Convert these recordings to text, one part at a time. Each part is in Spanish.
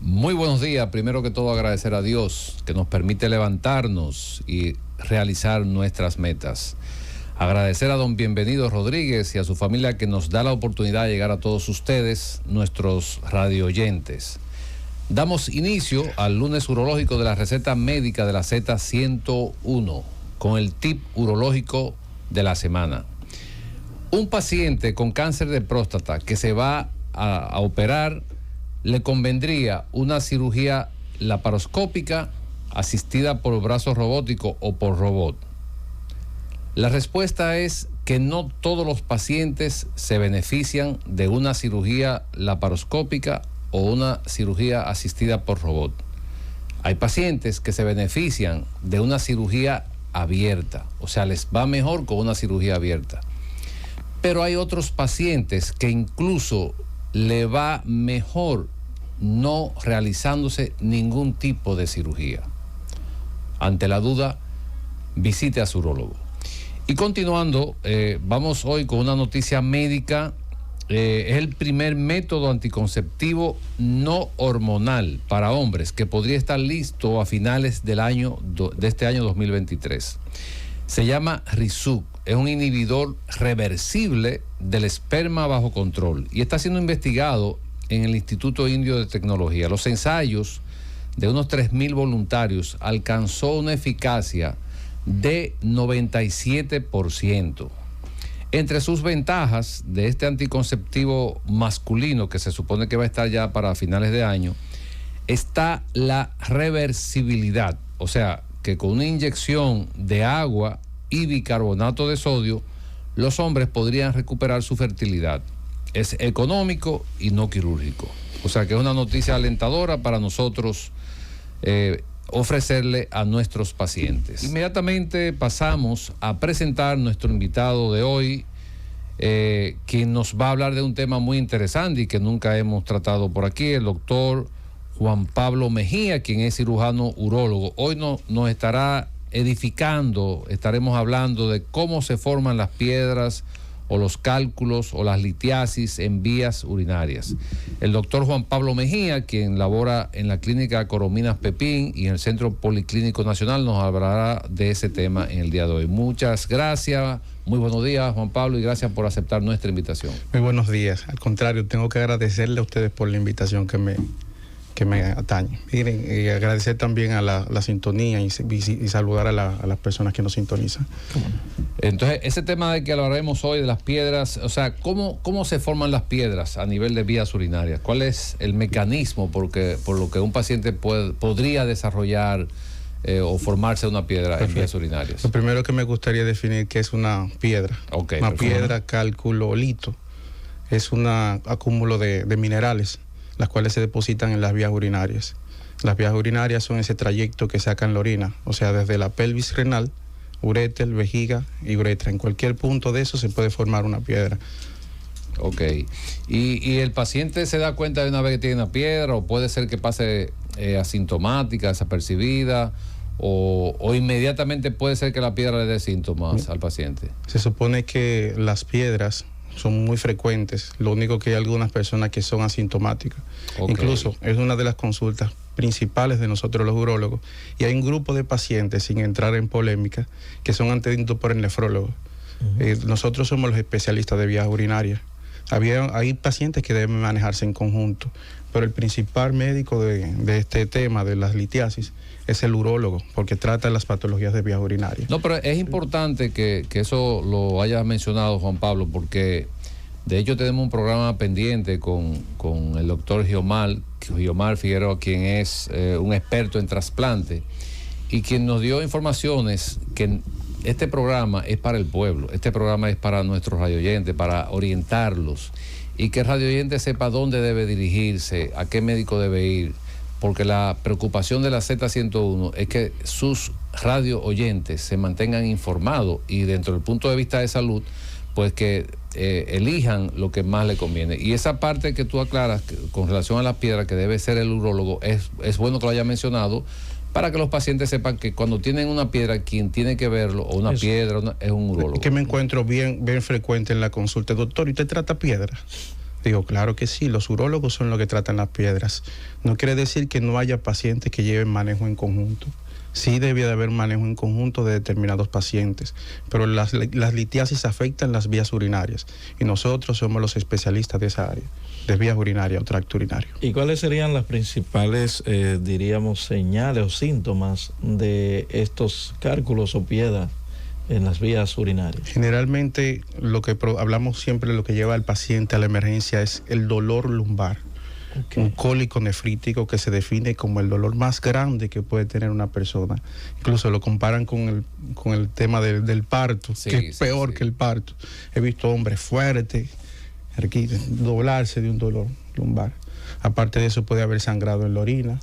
Muy buenos días. Primero que todo, agradecer a Dios que nos permite levantarnos y realizar nuestras metas. Agradecer a don Bienvenido Rodríguez y a su familia que nos da la oportunidad de llegar a todos ustedes, nuestros radioyentes. Damos inicio al lunes urológico de la receta médica de la Z101 con el tip urológico de la semana. Un paciente con cáncer de próstata que se va a operar, le convendría una cirugía laparoscópica asistida por brazo robótico o por robot. La respuesta es que no todos los pacientes se benefician de una cirugía laparoscópica o una cirugía asistida por robot. Hay pacientes que se benefician de una cirugía abierta, o sea, les va mejor con una cirugía abierta. Pero hay otros pacientes que incluso le va mejor no realizándose ningún tipo de cirugía. Ante la duda, visite a su urólogo. Y continuando, vamos hoy con una noticia médica. Es el primer método anticonceptivo no hormonal para hombres que podría estar listo a finales del año de este año 2023. Se llama Rizuk. Es un inhibidor reversible del esperma bajo control y está siendo investigado en el Instituto Indio de Tecnología. Los ensayos de unos 3.000 voluntarios alcanzó una eficacia de 97%. Entre sus ventajas de este anticonceptivo masculino, que se supone que va a estar ya para finales de año, está la reversibilidad. O sea, que con una inyección de agua y bicarbonato de sodio, los hombres podrían recuperar su fertilidad. Es económico y no quirúrgico. O sea que es una noticia alentadora para nosotros ofrecerle a nuestros pacientes. Inmediatamente pasamos a presentar nuestro invitado de hoy, quien nos va a hablar de un tema muy interesante y que nunca hemos tratado por aquí, el doctor Juan Pablo Mejía, quien es cirujano urólogo. Hoy nos estará edificando, estaremos hablando de cómo se forman las piedras o los cálculos o las litiasis en vías urinarias. El doctor Juan Pablo Mejía, quien labora en la clínica Corominas Pepín y en el Centro Policlínico Nacional, nos hablará de ese tema en el día de hoy. Muchas gracias, muy buenos días Juan Pablo y gracias por aceptar nuestra invitación. Muy buenos días, al contrario, tengo que agradecerle a ustedes por la invitación que me atañe. Miren, y agradecer también a la sintonía y saludar a las personas que nos sintonizan. Entonces, ese tema de que hablaremos hoy de las piedras, o sea, ¿cómo se forman las piedras a nivel de vías urinarias? ¿Cuál es el mecanismo por lo que un paciente podría desarrollar o formarse una piedra en vías urinarias? Lo primero que me gustaría definir qué es una piedra. Okay, una piedra, cálculo, lito. Es un acúmulo de minerales, las cuales se depositan en las vías urinarias. Las vías urinarias son ese trayecto que sacan la orina, o sea, desde la pelvis renal, uréter, vejiga y uretra. En cualquier punto de eso se puede formar una piedra. Ok. ¿Y el paciente se da cuenta de una vez que tiene una piedra o puede ser que pase asintomática, desapercibida o inmediatamente puede ser que la piedra le dé síntomas al paciente? Se supone que las piedras son muy frecuentes, lo único que hay algunas personas que son asintomáticas. Okay. Incluso es una de las consultas principales de nosotros los urólogos y hay un grupo de pacientes, sin entrar en polémica, que son atendidos por el nefrólogo. Nosotros somos los especialistas de vías urinarias. Hay pacientes que deben manejarse en conjunto, pero el principal médico de este tema de las litiasis es el urólogo, porque trata las patologías de vías urinarias. No, pero es importante que eso lo hayas mencionado, Juan Pablo, porque de hecho tenemos un programa pendiente con el doctor Giomar Figueroa, quien es un experto en trasplante y quien nos dio informaciones que este programa es para el pueblo, este programa es para nuestros radioyentes, para orientarlos y que el radioyente sepa dónde debe dirigirse, a qué médico debe ir, porque la preocupación de la Z101 es que sus radio oyentes se mantengan informados y dentro del punto de vista de salud, pues que elijan lo que más le conviene. Y esa parte que tú aclaras con relación a las piedras, que debe ser el urólogo, es bueno que lo haya mencionado, para que los pacientes sepan que cuando tienen una piedra, quien tiene que verlo, o una piedra, es un urólogo. Que me encuentro bien frecuente en la consulta. Doctor, ¿y usted trata piedras? Digo, claro que sí, los urólogos son los que tratan las piedras. No quiere decir que no haya pacientes que lleven manejo en conjunto. Sí debe de haber manejo en conjunto de determinados pacientes, pero las litiasis afectan las vías urinarias y nosotros somos los especialistas de esa área, de vías urinarias o tracto urinario. ¿Y cuáles serían las principales, diríamos, señales o síntomas de estos cálculos o piedras en las vías urinarias? Generalmente lo que hablamos siempre, lo que lleva al paciente a la emergencia es el dolor lumbar. Okay. Un cólico nefrítico que se define como el dolor más grande que puede tener una persona. Incluso lo comparan con el tema del parto, sí, que es peor que el parto. He visto hombres fuertes doblarse de un dolor lumbar. Aparte de eso puede haber sangrado en la orina,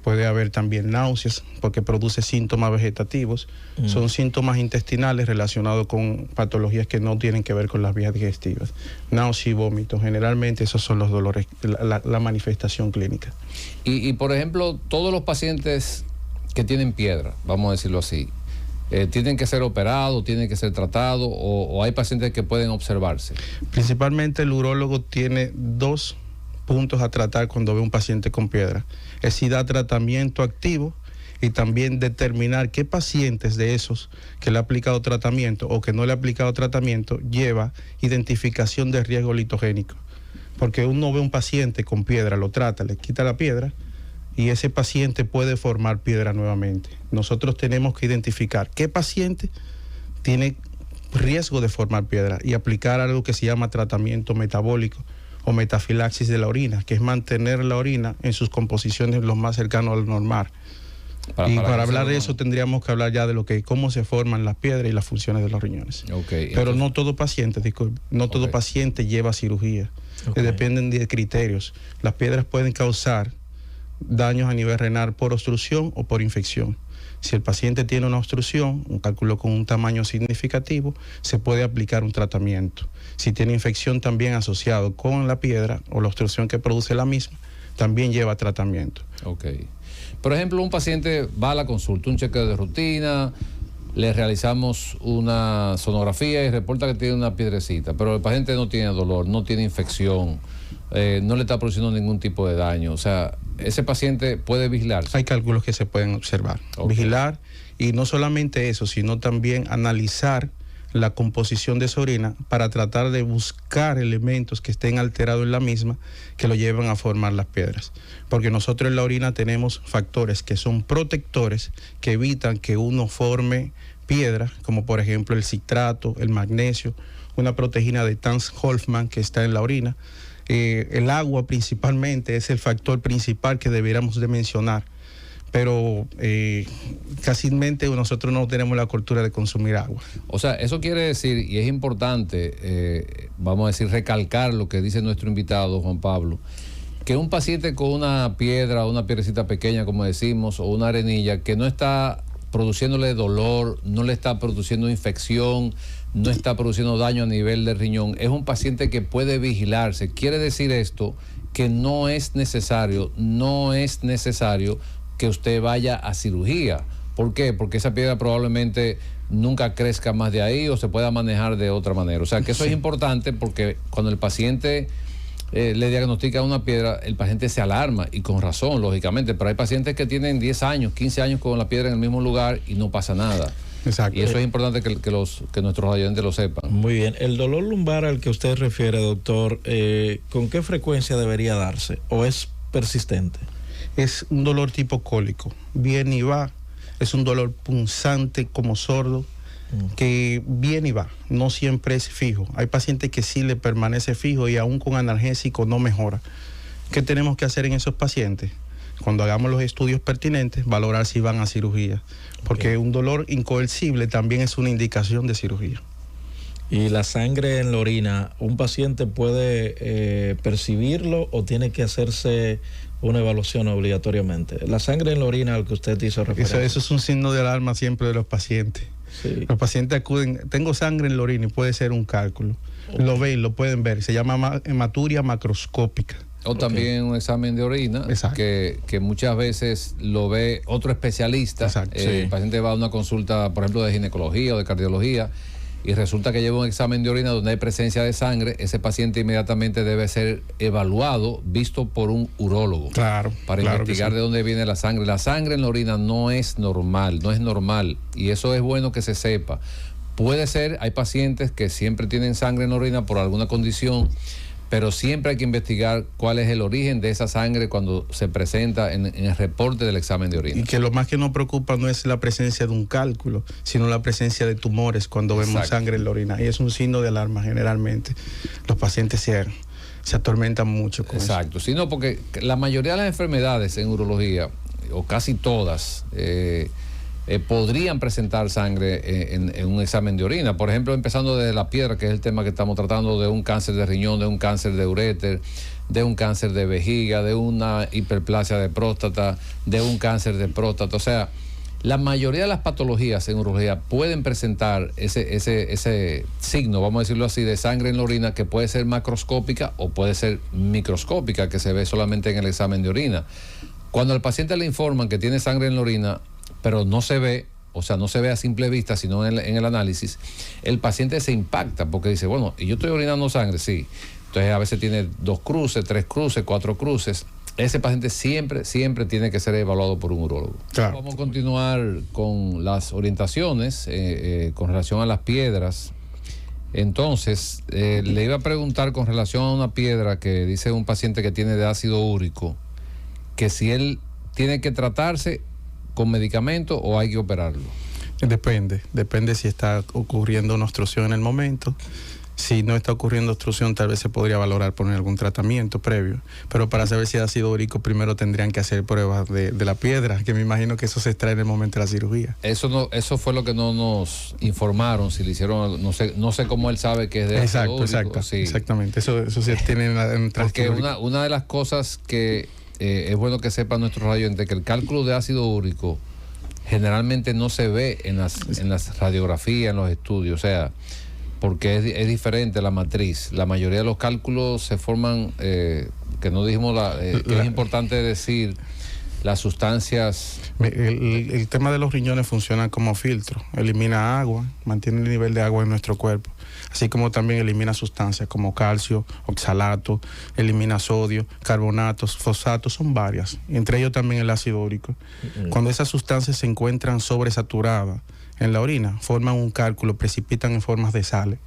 puede haber también náuseas porque produce síntomas vegetativos. Son síntomas intestinales relacionados con patologías que no tienen que ver con las vías digestivas. Náusea y vómito, generalmente esos son los dolores, la manifestación clínica. Y por ejemplo, todos los pacientes que tienen piedra, vamos a decirlo así, ¿tienen que ser operados, tienen que ser tratados o hay pacientes que pueden observarse? Principalmente el urólogo tiene dos puntos a tratar cuando ve un paciente con piedra. Es si da tratamiento activo y también determinar qué pacientes de esos que le ha aplicado tratamiento o que no le ha aplicado tratamiento lleva identificación de riesgo litogénico. Porque uno ve un paciente con piedra, lo trata, le quita la piedra y ese paciente puede formar piedra nuevamente. Nosotros tenemos que identificar qué paciente tiene riesgo de formar piedra y aplicar algo que se llama tratamiento metabólico o metafilaxis de la orina, que es mantener la orina en sus composiciones lo más cercano al normal. Para hablar de eso tendríamos que hablar ya de cómo se forman las piedras y las funciones de los riñones. Okay, pero no todo paciente, todo paciente lleva cirugía. Dependen de criterios. Las piedras pueden causar daños a nivel renal por obstrucción o por infección. Si el paciente tiene una obstrucción, un cálculo con un tamaño significativo, se puede aplicar un tratamiento. Si tiene infección también asociado con la piedra o la obstrucción que produce la misma, también lleva tratamiento. Ok. Por ejemplo, un paciente va a la consulta, un chequeo de rutina, le realizamos una sonografía y reporta que tiene una piedrecita, pero el paciente no tiene dolor, no tiene infección, no le está produciendo ningún tipo de daño. O sea, ese paciente puede vigilarse. Hay cálculos que se pueden observar. Vigilar, y no solamente eso, sino también analizar la composición de su orina para tratar de buscar elementos que estén alterados en la misma que lo lleven a formar las piedras. Porque nosotros en la orina tenemos factores que son protectores que evitan que uno forme piedra, como por ejemplo el citrato, el magnesio, una proteína de Tans-Hoffmann que está en la orina. El agua principalmente es el factor principal que deberíamos de mencionar, pero casi nosotros no tenemos la cultura de consumir agua. O sea, eso quiere decir, y es importante, vamos a decir, recalcar lo que dice nuestro invitado, Juan Pablo, que un paciente con una piedra, una piedrecita pequeña, como decimos, o una arenilla, que no está produciéndole dolor, no le está produciendo infección, no está produciendo daño a nivel del riñón, es un paciente que puede vigilarse. Quiere decir esto que no es necesario que usted vaya a cirugía. ¿Por qué? Porque esa piedra probablemente nunca crezca más de ahí o se pueda manejar de otra manera. O sea que eso es importante porque cuando el paciente le diagnostica una piedra, el paciente se alarma y con razón, lógicamente, pero hay pacientes que tienen 10 años, 15 años con la piedra en el mismo lugar y no pasa nada. Exacto. Y eso es importante que nuestros oyentes lo sepan. Muy bien. El dolor lumbar al que usted refiere, doctor, ¿con qué frecuencia debería darse? ¿O es persistente? Es un dolor tipo cólico. Viene y va. Es un dolor punzante como sordo, que viene y va. No siempre es fijo. Hay pacientes que sí le permanece fijo y aún con analgésico no mejora. ¿Qué tenemos que hacer en esos pacientes? Cuando hagamos los estudios pertinentes, valorar si van a cirugía. Porque un dolor incoercible también es una indicación de cirugía. ¿Y la sangre en la orina, un paciente puede percibirlo o tiene que hacerse una evaluación obligatoriamente? La sangre en la orina al que usted hizo referencia. Eso es un signo de alarma siempre de los pacientes. Sí. Los pacientes acuden, tengo sangre en la orina y puede ser un cálculo. Lo ven, lo pueden ver. Se llama hematuria macroscópica. O también un examen de orina, que muchas veces lo ve otro especialista. Sí. El paciente va a una consulta, por ejemplo, de ginecología o de cardiología, y resulta que lleva un examen de orina donde hay presencia de sangre, ese paciente inmediatamente debe ser evaluado, visto por un urólogo. Claro. Para investigar de dónde viene la sangre. La sangre en la orina no es normal, y eso es bueno que se sepa. Puede ser, hay pacientes que siempre tienen sangre en la orina por alguna condición, pero siempre hay que investigar cuál es el origen de esa sangre cuando se presenta en el reporte del examen de orina. Y que lo más que nos preocupa no es la presencia de un cálculo, sino la presencia de tumores cuando vemos sangre en la orina. Y es un signo de alarma generalmente. Los pacientes se atormentan mucho con eso. Sí, no, porque la mayoría de las enfermedades en urología, o casi todas, podrían presentar sangre en un examen de orina. Por ejemplo, empezando desde la piedra, que es el tema que estamos tratando, de un cáncer de riñón, de un cáncer de uréter, de un cáncer de vejiga, de una hiperplasia de próstata, de un cáncer de próstata. O sea, la mayoría de las patologías en urología pueden presentar ese signo, vamos a decirlo así, de sangre en la orina, que puede ser macroscópica o puede ser microscópica, que se ve solamente en el examen de orina. Cuando al paciente le informan que tiene sangre en la orina, pero no se ve, o sea, no se ve a simple vista, sino en el análisis, el paciente se impacta porque dice, bueno, ¿y yo estoy orinando sangre? Sí. Entonces a veces tiene 2 cruces, 3 cruces, 4 cruces. Ese paciente siempre tiene que ser evaluado por un urólogo. Claro. Vamos a continuar con las orientaciones con relación a las piedras. Entonces, le iba a preguntar con relación a una piedra que dice un paciente que tiene de ácido úrico, que si él tiene que tratarse con medicamento o hay que operarlo. Depende si está ocurriendo una obstrucción en el momento. Si no está ocurriendo obstrucción, tal vez se podría valorar poner algún tratamiento previo. Pero para saber si es ácido úrico, primero tendrían que hacer pruebas de la piedra, que me imagino que eso se extrae en el momento de la cirugía. Eso fue lo que no nos informaron, si le hicieron, no sé cómo él sabe que es de ácido úrico. Sí. Exactamente, eso se tiene en porque una de las cosas que es bueno que sepan nuestros radioyentes, que el cálculo de ácido úrico generalmente no se ve en las radiografías, en los estudios, o sea, porque es diferente la matriz. La mayoría de los cálculos se forman, que no dijimos, que es importante decir, las sustancias. El tema de los riñones funciona como filtro, elimina agua, mantiene el nivel de agua en nuestro cuerpo, así como también elimina sustancias como calcio, oxalato, elimina sodio, carbonatos, fosfatos, son varias, entre ellos también el ácido úrico. Cuando esas sustancias se encuentran sobresaturadas en la orina, forman un cálculo, precipitan en formas de sales.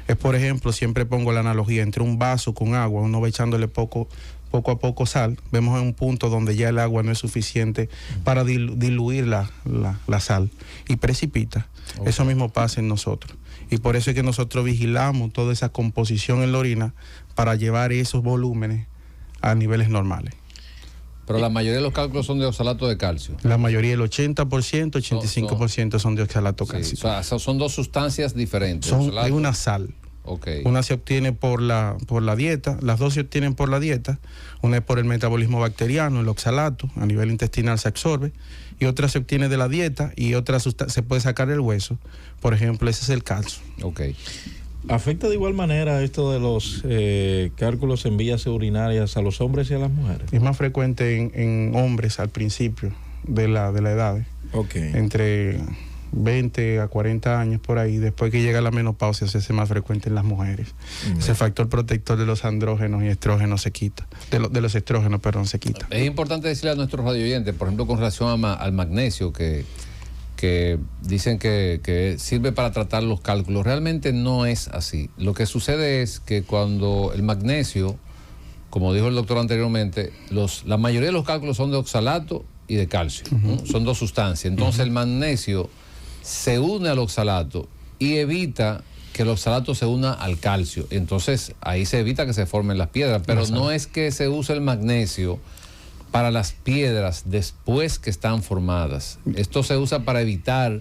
Es, por ejemplo, siempre pongo la analogía entre un vaso con agua, uno va echándole poco a poco sal, vemos en un punto donde ya el agua no es suficiente para diluir la sal y precipita. Okay. Eso mismo pasa en nosotros. Y por eso es que nosotros vigilamos toda esa composición en la orina para llevar esos volúmenes a niveles normales. Pero la mayoría de los cálculos son de oxalato de calcio. La mayoría, el 80%, 85% son de oxalato de calcio. O sea, son dos sustancias diferentes. Hay una sal. Okay. Una se obtiene por la dieta, las dos se obtienen por la dieta, una es por el metabolismo bacteriano, el oxalato, a nivel intestinal se absorbe, y otra se obtiene de la dieta y otra se puede sacar del hueso, por ejemplo, ese es el calcio. Okay. ¿Afecta de igual manera esto de los cálculos en vías urinarias a los hombres y a las mujeres? Es más frecuente en hombres al principio de la edad, okay, entre 20 a 40 años por ahí. Después que llega la menopausia se hace más frecuente en las mujeres. Ese factor protector de los andrógenos y estrógenos se quita, de los estrógenos, perdón, se quita. Es importante decirle a nuestros radioyentes, por ejemplo, con relación al magnesio, que dicen que sirve para tratar los cálculos. Realmente no es así. Lo que sucede es que cuando el magnesio, como dijo el doctor anteriormente, la mayoría de los cálculos son de oxalato y de calcio, ¿no? Son dos sustancias. Entonces el magnesio se une al oxalato y evita que el oxalato se una al calcio. Entonces ahí se evita que se formen las piedras, pero no es que se use el magnesio para las piedras después que están formadas. Esto se usa para evitar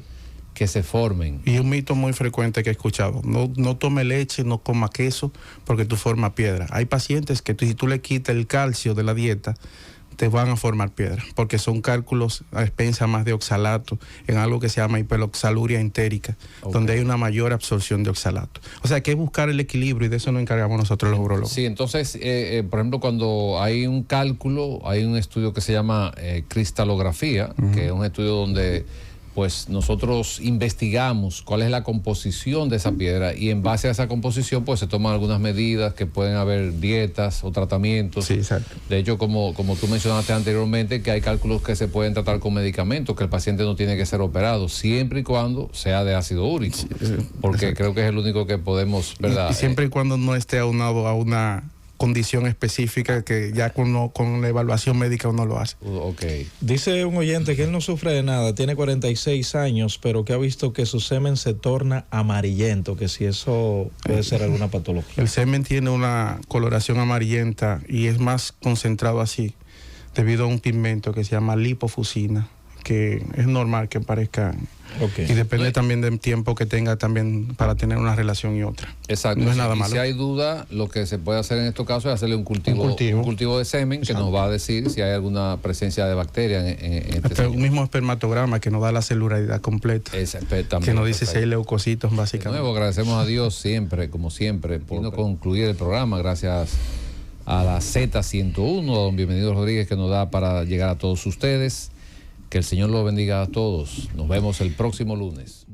que se formen. Y un mito muy frecuente que he escuchado: no tome leche, no coma queso porque tú formas piedra. Hay pacientes que si tú le quitas el calcio de la dieta, te van a formar piedra, porque son cálculos a expensas más de oxalato, en algo que se llama hiperoxaluria entérica, donde hay una mayor absorción de oxalato. O sea, que es buscar el equilibrio, y de eso nos encargamos nosotros los urólogos. Sí, entonces, por ejemplo, cuando hay un cálculo, hay un estudio que se llama cristalografía, que es un estudio donde pues nosotros investigamos cuál es la composición de esa piedra y en base a esa composición pues se toman algunas medidas, que pueden haber dietas o tratamientos. Sí, exacto. De hecho, como tú mencionaste anteriormente, que hay cálculos que se pueden tratar con medicamentos, que el paciente no tiene que ser operado, siempre y cuando sea de ácido úrico, porque creo que es el único que podemos, ¿verdad? Y siempre y cuando no esté aunado a una condición específica que ya con la evaluación médica uno lo hace. Okay. Dice un oyente que él no sufre de nada, tiene 46 años, pero que ha visto que su semen se torna amarillento, que si eso puede ser alguna patología. El semen tiene una coloración amarillenta y es más concentrado así debido a un pigmento que se llama lipofuscina, que es normal que parezca. Okay. Y depende también del tiempo que tenga también para tener una relación y otra. Exacto. No es nada malo. Si hay duda, lo que se puede hacer en estos casos es hacerle un cultivo de semen. Exacto. Que nos va a decir si hay alguna presencia de bacterias en este un mismo espermatograma que nos da la celularidad completa. Que nos dice si hay leucocitos, básicamente. De nuevo, agradecemos a Dios siempre, como siempre, por concluir el programa. Gracias a la Z101, a don Bienvenido Rodríguez, que nos da para llegar a todos ustedes. Que el Señor los bendiga a todos. Nos vemos el próximo lunes.